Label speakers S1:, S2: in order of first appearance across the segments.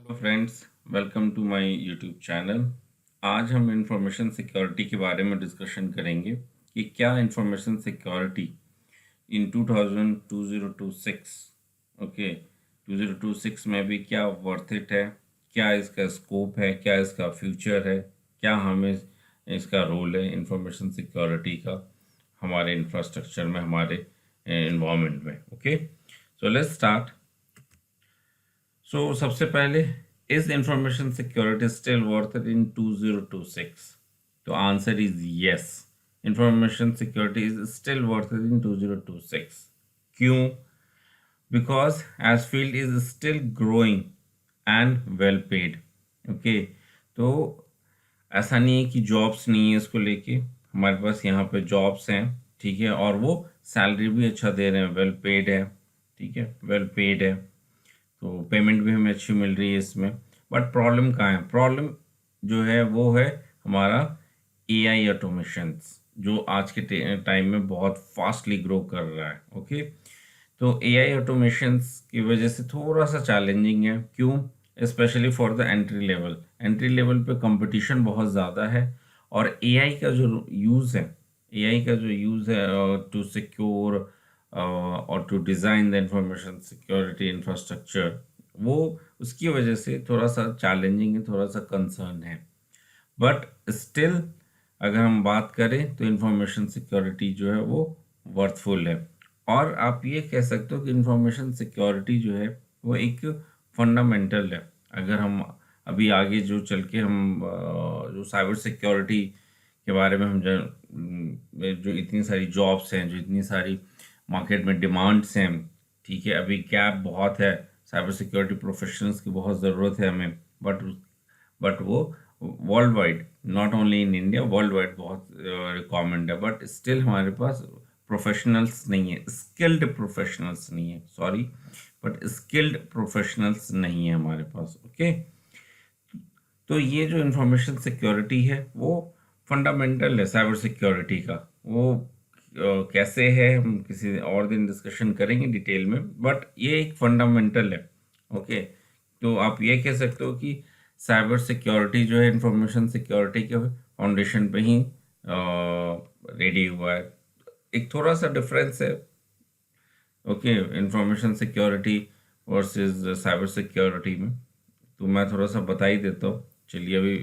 S1: Hello friends, welcome to my YouTube channel. आज हम information security के बारे में डिस्कशन करेंगे कि क्या इंफॉर्मेशन सिक्योरिटी इन 2026 ओके 2026 में भी क्या वर्थ इट है, क्या इसका स्कोप है, क्या इसका फ्यूचर है, क्या हमें इसका रोल है इंफॉर्मेशन सिक्योरिटी का हमारे इंफ्रास्ट्रक्चर में, हमारे एनवायरनमेंट में। Okay, so let's start. सबसे पहले, is information security still worth it in 2026? तो answer is yes, information security is still worth it in 2026। क्यों? Because as field is still growing and well paid. Okay, तो ऐसा नहीं है कि jobs नहीं है इसको लेके, हमारे पास यहाँ पे जॉब्स हैं, ठीक है, और वो सैलरी भी अच्छा दे रहे हैं, वेल पेड है, ठीक है, वेल पेड है, तो पेमेंट भी हमें अच्छी मिल रही है इसमें। बट प्रॉब्लम कहाँ है? प्रॉब्लम जो है वो है हमारा एआई ऑटोमेशंस, जो आज के टाइम में बहुत फास्टली ग्रो कर रहा है। ओके, तो एआई ऑटोमेशंस की वजह से थोड़ा सा चैलेंजिंग है। क्यों? Specially for the entry level पे कंपटीशन बहुत ज़्यादा है, और एआई का जो यूज़ है, एआई का जो यूज़ है टू सिक्योर और to design the information security infrastructure, वो उसकी वजह से थोड़ा सा चैलेंजिंग है, थोड़ा सा कंसर्न है। बट स्टिल अगर हम बात करें तो इंफॉर्मेशन सिक्योरिटी जो है वो वर्थफुल है। और आप ये कह सकते हो कि इंफॉर्मेशन सिक्योरिटी जो है वो एक फंडामेंटल है। अगर हम अभी आगे जो चल के हम जो साइबर सिक्योरिटी के बारे में हम जो इतनी सारी जॉब्स हैं, जो इतनी सारी मार्केट में डिमांड्स हैं, ठीक है, अभी गैप बहुत है, साइबर सिक्योरिटी प्रोफेशनल्स की बहुत ज़रूरत है हमें। बट वो world wide, not only in India, world wide बहुत रिक्वायरमेंट है। बट स्टिल हमारे पास प्रोफेशनल्स नहीं है, स्किल्ड प्रोफेशनल्स नहीं है, सॉरी, बट स्किल्ड प्रोफेशनल्स नहीं है हमारे पास। ओके, तो ये जो इंफॉर्मेशन सिक्योरिटी है वो फंडामेंटल है साइबर सिक्योरिटी का। वो कैसे है हम किसी और दिन डिस्कशन करेंगे डिटेल में, बट ये एक फंडामेंटल है। ओके, तो आप ये कह सकते हो कि साइबर सिक्योरिटी जो है इंफॉर्मेशन सिक्योरिटी के फाउंडेशन पे ही रेडी हुआ है। एक थोड़ा सा डिफरेंस है, okay, information security versus cyber security में, तो मैं थोड़ा सा बता ही देता हूँ। चलिए अभी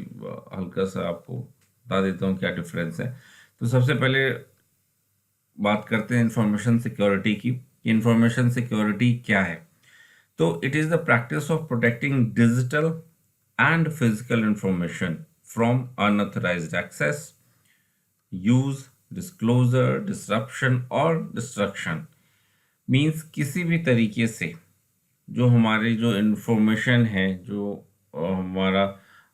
S1: हल्का सा आपको बता देता हूँ क्या डिफरेंस है। तो सबसे पहले बात करते हैं इंफॉर्मेशन सिक्योरिटी की। इंफॉर्मेशन सिक्योरिटी क्या है? तो it is the practice of protecting digital and physical information from unauthorised access, use, disclosure, disruption और डिस्ट्रक्शन। मीन्स किसी भी तरीके से जो हमारी जो इंफॉर्मेशन है, जो हमारा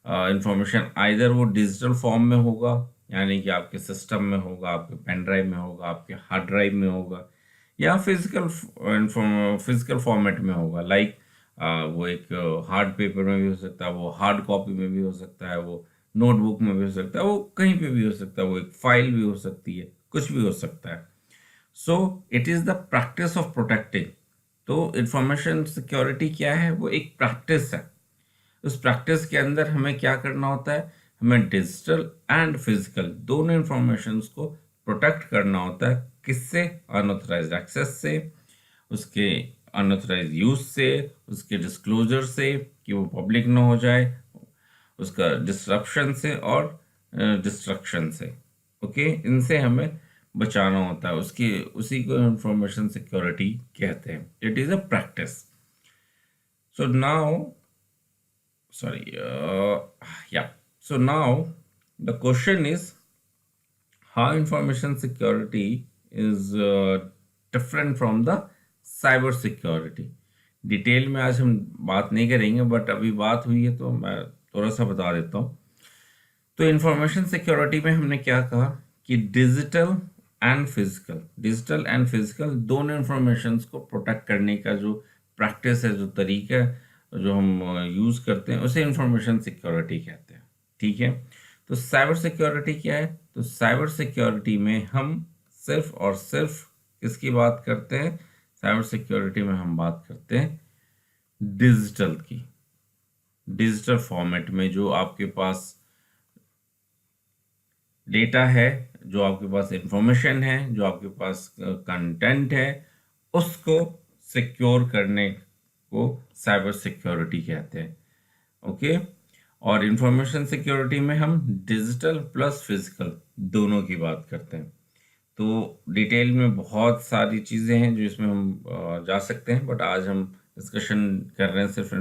S1: इंफॉर्मेशन आइदर वो डिजिटल फॉर्म में होगा, यानी कि आपके सिस्टम में होगा, आपके पेन ड्राइव में होगा, आपके हार्ड ड्राइव में होगा, या फिजिकल फॉर्मेट में होगा, लाइक वो एक हार्ड पेपर में भी हो सकता है, वो हार्ड कॉपी में भी हो सकता है, वो नोटबुक में भी हो सकता है, वो कहीं पे भी हो सकता है, वो एक फाइल भी हो सकती है, कुछ भी हो सकता है। So it is the practice of protecting. तो इंफॉर्मेशन सिक्योरिटी क्या है? वो एक प्रैक्टिस है। उस प्रैक्टिस के अंदर हमें क्या करना होता है? हमें डिजिटल एंड फिजिकल दोनों इंफॉर्मेशंस को प्रोटेक्ट करना होता है। किससे? अनऑथराइज्ड एक्सेस से, उसके अनऑथराइज्ड यूज से, उसके डिस्क्लोजर से कि वो पब्लिक ना हो जाए, उसका डिस्ट्रप्शन से और डिस्ट्रक्शन से। ओके, इनसे हमें बचाना होता है, उसकी उसी को इंफॉर्मेशन सिक्योरिटी कहते हैं। It is a practice. So now sorry yeah so now the question is how information security is different from the cyber security। Detail में आज हम बात नहीं करेंगे, बट अभी बात हुई है तो मैं थोड़ा सा बता देता हूँ। तो इंफॉर्मेशन सिक्योरिटी में हमने क्या कहा कि डिजिटल एंड फिजिकल दोनों इंफॉर्मेशंस को प्रोटेक्ट करने का जो प्रैक्टिस है, जो तरीका है, जो हम यूज़ करते हैं, उसे इंफॉर्मेशन सिक्योरिटी कहते हैं। ठीक है, तो साइबर सिक्योरिटी क्या है? तो साइबर सिक्योरिटी में हम सिर्फ और सिर्फ किसकी बात करते हैं? साइबर सिक्योरिटी में हम बात करते हैं डिजिटल की, डिजिटल फॉर्मेट में जो आपके पास डेटा है, जो आपके पास इंफॉर्मेशन है, जो आपके पास कंटेंट है, उसको सिक्योर करने को साइबर सिक्योरिटी कहते हैं। ओके। और इंफॉर्मेशन सिक्योरिटी में हम डिजिटल प्लस फिजिकल दोनों की बात करते हैं। तो डिटेल में बहुत सारी चीज़ें हैं जो इसमें हम जा सकते हैं, बट आज हम डिस्कशन कर रहे हैं सिर्फ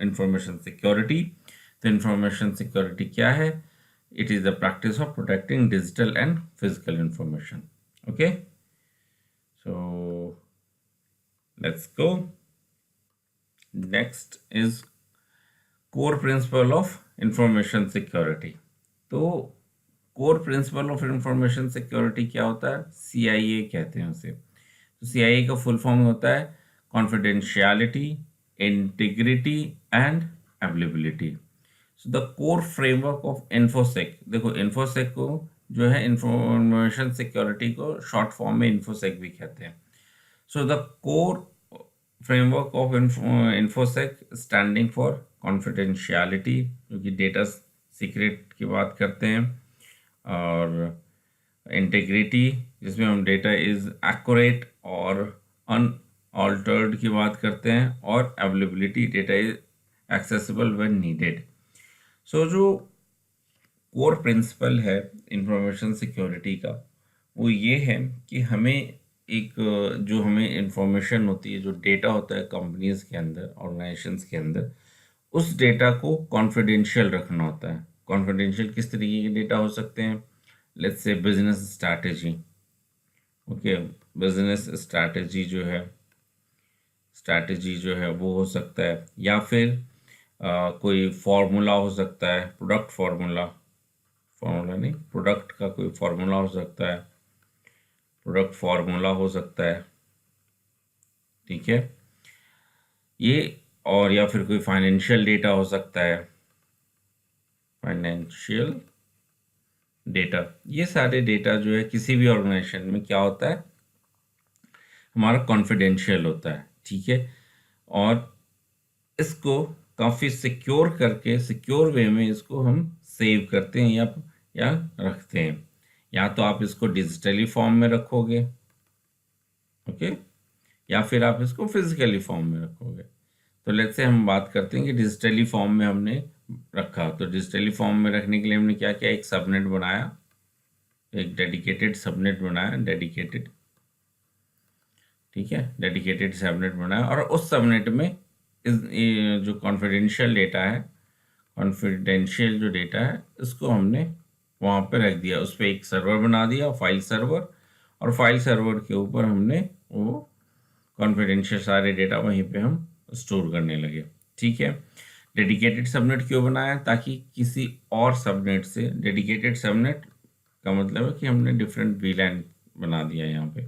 S1: इंफॉर्मेशन सिक्योरिटी। तो इंफॉर्मेशन सिक्योरिटी क्या है? It is the practice of protecting digital and physical information. Okay, so let's go. Next is core principle of information security. तो core principle of information security क्या होता है? CIA कहते हैं उसे। तो CIA का फुल फॉर्म होता है confidentiality, integrity and availability. So the core framework of InfoSec, देखो इन्फोसेक को जो है इंफॉर्मेशन सिक्योरिटी को शॉर्ट फॉर्म में इन्फोसेक भी कहते हैं। So the core framework of InfoSec standing for confidentiality, जो कि डेटा सीक्रेट की बात करते हैं, और इंटीग्रिटी जिसमें हम डेटा इज एक्यूरेट और अनऑल्टर्ड की बात करते हैं, और availability data is accessible when needed. So जो कोर प्रिंसिपल है इंफॉर्मेशन सिक्योरिटी का वो ये है कि हमें एक जो हमें इंफॉर्मेशन होती है, जो डेटा होता है कंपनीज के अंदर, ऑर्गेनाइजेशंस के अंदर, उस डेटा को कॉन्फिडेंशियल रखना होता है। कॉन्फिडेंशियल किस तरीके के डेटा हो सकते हैं? Let's say business strategy. Okay, business strategy जो है वो हो सकता है, या फिर कोई फार्मूला हो सकता है, प्रोडक्ट का कोई फार्मूला हो सकता है, प्रोडक्ट फार्मूला हो सकता है, ठीक है ये। और या फिर कोई फाइनेंशियल डेटा हो सकता है, फाइनेंशियल डेटा। ये सारे डेटा जो है किसी भी ऑर्गेनाइजेशन में क्या होता है, हमारा कॉन्फिडेंशियल होता है, ठीक है। और इसको काफ़ी सिक्योर करके, सिक्योर वे में इसको हम सेव करते हैं या रखते हैं। या तो आप इसको डिजिटली फॉर्म में रखोगे, ओके, या फिर आप इसको फिजिकली फॉर्म में रखोगे। तो लेट्स से हम बात करते हैं कि डिजिटली फॉर्म में हमने रखा। तो डिजिटली फॉर्म में रखने के लिए हमने क्या किया? एक सबनेट बनाया, एक डेडिकेटेड सबनेट बनाया, डेडिकेटेड, ठीक है, डेडिकेटेड सबनेट बनाया। और उस सबनेट में जो कॉन्फिडेंशियल डेटा है, कॉन्फिडेंशियल जो डेटा है, इसको हमने वहाँ पे रख दिया। उस पर एक सर्वर बना दिया, फाइल सर्वर, और फाइल सर्वर के ऊपर हमने वो कॉन्फिडेंशियल सारे डेटा वहीं पे हम स्टोर करने लगे, ठीक है। डेडिकेटेड सबनेट क्यों बनाया? ताकि किसी और सबनेट से, डेडिकेटेड सबनेट का मतलब है कि हमने डिफरेंट वीलैन बना दिया यहाँ पे।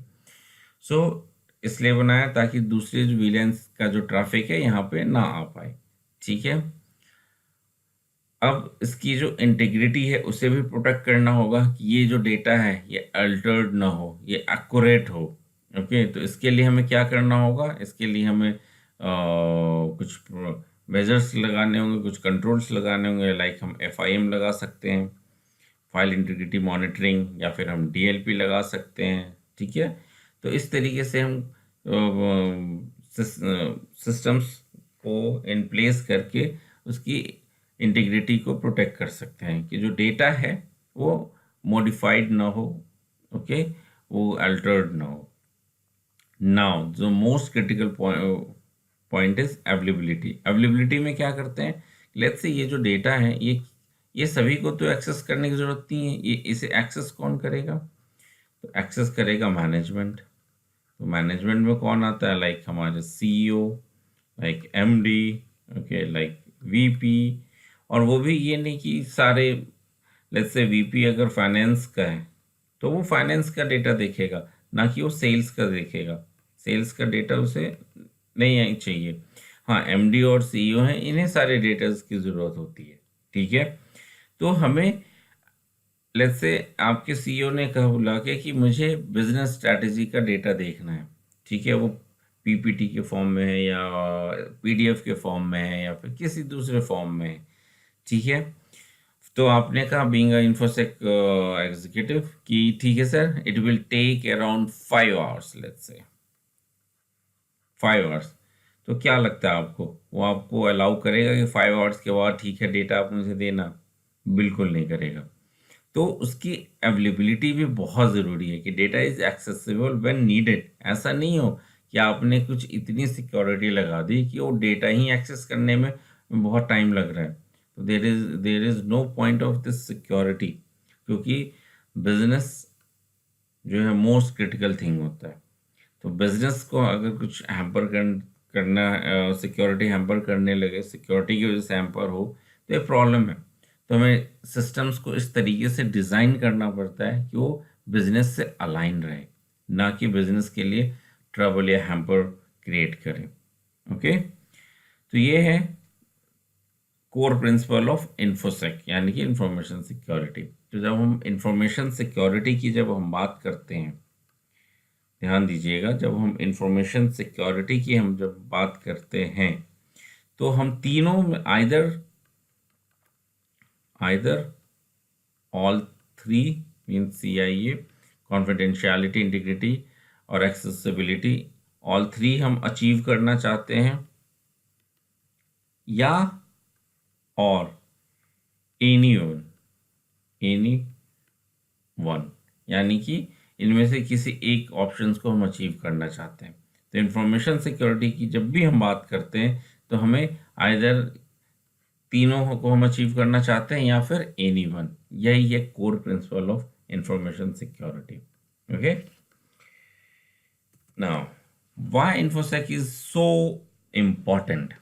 S1: सो इसलिए बनाया ताकि दूसरे जो वीलैंस का जो ट्रैफिक है यहाँ पे ना आ पाए, ठीक है। अब इसकी जो इंटीग्रिटी है उसे भी प्रोटेक्ट करना होगा कि ये जो डेटा है ये अल्टर्ड ना हो, ये एक्यूरेट हो। ओके, तो इसके लिए हमें क्या करना होगा? इसके लिए हमें कुछ मेजर्स लगाने होंगे, कुछ कंट्रोल्स लगाने होंगे। लाइक हम FIM लगा सकते हैं, फाइल इंटीग्रिटी मॉनिटरिंग, या फिर हम DLP लगा सकते हैं, ठीक है। तो इस तरीके से हम सिस्टम्स को इन प्लेस करके उसकी इंटीग्रिटी को प्रोटेक्ट कर सकते हैं कि जो डेटा है वो मॉडिफाइड ना हो, ओके, वो अल्टर्ड ना हो। नाउ जो most critical point is availability. Availability में क्या करते हैं? लेट्स से ये जो डेटा है ये सभी को तो एक्सेस करने की जरूरत नहीं है। ये इसे एक्सेस कौन करेगा? तो एक्सेस करेगा मैनेजमेंट। तो मैनेजमेंट में कौन आता है? लाइक हमारे CEO, like MD, okay, like VP। और वो भी ये नहीं कि सारे, लेट्स से VP अगर फाइनेंस का है तो वो फाइनेंस का डेटा देखेगा, ना कि वो सेल्स का देखेगा। सेल्स का डेटा उसे नहीं चाहिए। हाँ, MD और CEO हैं, इन्हें सारे डेटाज की ज़रूरत होती है, ठीक है। तो हमें, लेट्स से आपके CEO ने कहा बुला के कि मुझे बिजनेस स्ट्रैटेजी का डेटा देखना है, ठीक है, वो पीपीटी के फॉर्म में है या पीडीएफ के फॉर्म में है या फिर किसी दूसरे फॉर्म में है, ठीक है। तो आपने कहा बीइंग अ इन्फोसेक एग्जीक्यूटिव कि ठीक है sir, it will take around 5 hours, let's say 5 hours. तो क्या लगता है आपको, वो आपको अलाउ करेगा कि 5 आवर्स के बाद ठीक है डेटा आप मुझे देना? बिल्कुल नहीं करेगा। तो उसकी अवेलेबिलिटी भी बहुत ज़रूरी है कि data is accessible when needed. ऐसा नहीं हो कि आपने कुछ इतनी सिक्योरिटी लगा दी कि वो डेटा ही एक्सेस करने में बहुत टाइम लग रहा है। तो there is no point of this security, क्योंकि बिजनेस जो है मोस्ट क्रिटिकल थिंग होता है। तो बिजनेस को अगर कुछ करना, सिक्योरिटी हैम्पर करने लगे, सिक्योरिटी की वजह से हैम्पर हो, तो ये प्रॉब्लम है। तो हमें सिस्टम्स को इस तरीके से डिज़ाइन करना पड़ता है कि वो बिजनेस से अलाइन रहे, ना कि बिजनेस के लिए ट्रबल या हैम्पर क्रिएट करें। ओके, तो ये है कोर प्रिंसिपल ऑफ इन्फोसेक, यानी कि इंफॉर्मेशन सिक्योरिटी। तो जब हम इंफॉर्मेशन सिक्योरिटी की जब हम बात करते हैं, ध्यान दीजिएगा, जब हम इंफॉर्मेशन सिक्योरिटी की जब बात करते हैं, तो हम तीनों में either all three means CIA, confidentiality, integrity और एक्सेसिबिलिटी, ऑल थ्री हम अचीव करना चाहते हैं, या और एनी वन, यानी कि इनमें से किसी एक ऑप्शंस को हम अचीव करना चाहते हैं। तो इंफॉर्मेशन सिक्योरिटी की जब भी हम बात करते हैं, तो हमें आइदर तीनों को हम अचीव करना चाहते हैं या फिर एनी वन। यही है core principle of information security. Okay, now why InfoSec is so important.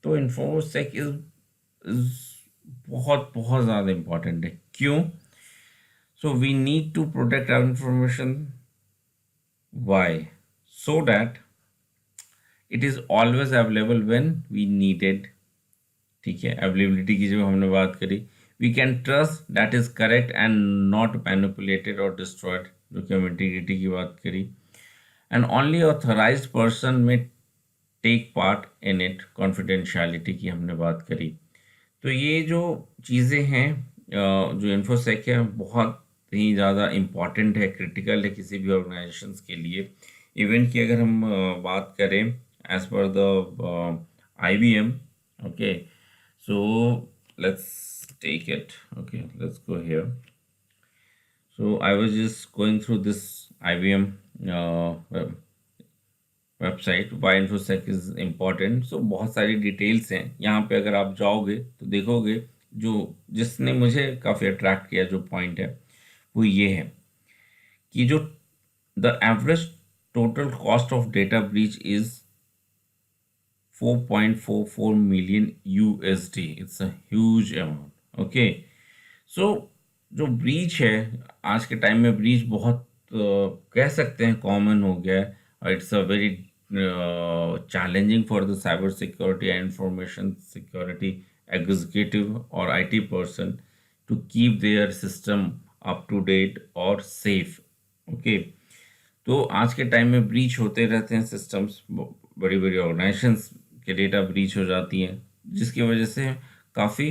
S1: तो इन्फोसेक इज बहुत बहुत ज़्यादा इम्पॉर्टेंट है। क्यों? So we need to protect our information. Why? So that it is always available when we need it. ठीक है, availability की जब हमने बात करी, we can trust that is correct and not manipulated और डिस्ट्रॉयड, जो कि हम इंटीग्रिटी की बात करी, and only authorised person may take part in it, confidentiality की हमने बात करी। तो ये जो चीज़ें हैं, जो इन्फोसेक है, बहुत ही ज़्यादा इम्पॉर्टेंट है, क्रिटिकल है किसी भी ऑर्गेनाइजेशंस के लिए। इवन कि अगर हम बात करें as per the IBM, okay, so let's take it, okay, let's go here. So I was just going through this IBM website, why infosec is important. So बहुत सारी डिटेल्स हैं यहाँ पे, अगर आप जाओगे तो देखोगे, जो जिसने मुझे काफ़ी अट्रैक्ट किया जो पॉइंट है वो ये है कि जो the average total cost of data breach is 4.44 million USD। It's a huge amount. Okay, so जो ब्रीच है, आज के टाइम में ब्रीच बहुत कह सकते हैं कॉमन हो गया है, और it's a very challenging for the cyber security and information security executive और IT person to keep their system up to date और सेफ। ओके, तो आज के टाइम में ब्रीच होते रहते हैं सिस्टम्स, बड़ी बड़ी ऑर्गेनाइजेशंस के डेटा ब्रीच हो जाती हैं, जिसकी वजह से काफ़ी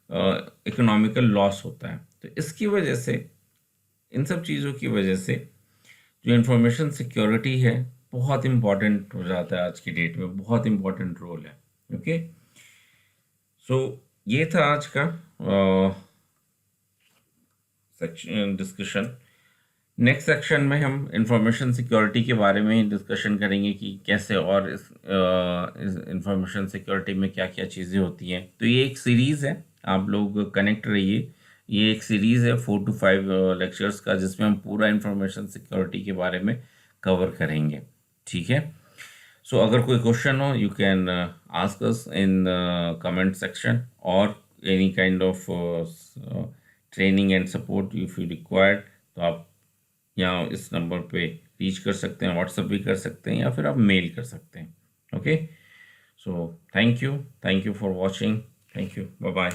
S1: इकोनॉमिकल लॉस होता है। तो इसकी वजह से, इन सब चीज़ों की वजह से जो इंफॉर्मेशन सिक्योरिटी है बहुत इम्पॉर्टेंट हो जाता है आज की डेट में, बहुत इम्पॉर्टेंट रोल है। ओके, सो ये था आज का सेक्शन डिस्कशन। नेक्स्ट सेक्शन में हम इंफॉर्मेशन सिक्योरिटी के बारे में ही डिस्कशन करेंगे कि कैसे और इस इंफॉर्मेशन सिक्योरिटी में क्या क्या चीज़ें होती हैं। तो ये एक सीरीज़ है, आप लोग कनेक्ट रहिए। ये एक सीरीज़ है 4 to 5 लेक्चर्स का, जिसमें हम पूरा इंफॉर्मेशन सिक्योरिटी के बारे में कवर करेंगे। ठीक है, सो अगर कोई क्वेश्चन हो, you can ask us in comment section, और any kind of training and support if you required, तो आप या इस नंबर पे रीच कर सकते हैं, व्हाट्सएप भी कर सकते हैं, या फिर आप मेल कर सकते हैं। Okay, so thank you for watching, thank you, bye bye.